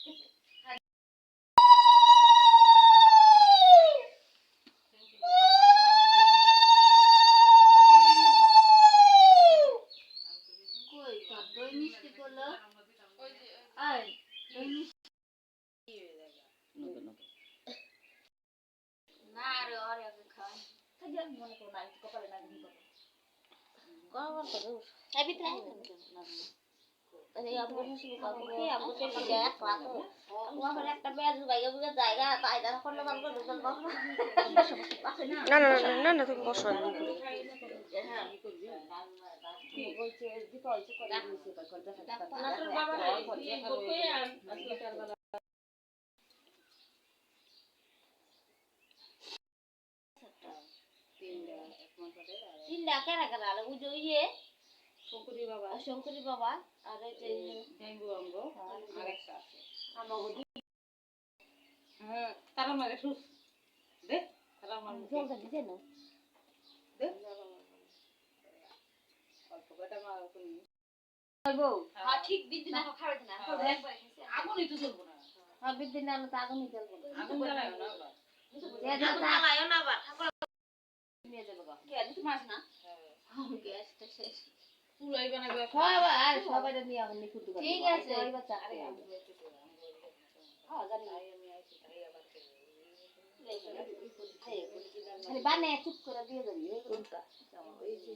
কই তোর দই মিষ্টি করলো আয় দই মিষ্টি না রে আরে আগে খাই খাই মনে করো না কপালে না দিন করো গরম করে এই ভিতরে আরে আপু শুরু করব কি আপু চলে যায় এক রাত আপু আমার একটা বেজ ভাইয়া বুঝা জায়গা তাই দাঁড়া করলে ভালো করে ঢুকল বাবা না না না না না তুমি বসো হ্যাঁ কি বলছে দিতে হইছে করে দিয়েছে করতে নাসর বাবা বকে আর আসলে তিনটা কেনা কেনা আলো বুঝো ইয়ে শঙ্করী বাবা আর এই যে ডেঙ্গু অঙ্গ আর একটা আছে আমাগো হ্যাঁ তারা মারে সুস দে তারা মার জলটা দিতে না দে অল্প কটা মা কোন হইবো হ্যাঁ ঠিক বিদ্যুৎ না খাবে না আগুনই তো জ্বলবো না হ্যাঁ বিদ্যুৎ না তো আগুনই জ্বলবো না আগুন জ্বালায়ও না আবার জ্বালায়ও না আবার ঠাকুর নিয়ে যাবে গো কে দিতে মাছ না হ্যাঁ গ্যাসটা শেষ চুলাই বানাবে হয় সবাই নিয়ে আগুন নিয়ে কুটু ঠিক আছে ওইবা চাকরি হ্যাঁ জানি আমি আইছি তাই আবার আরে বানে চুপ করে দিয়ে যাবি এই কোনটা এই যে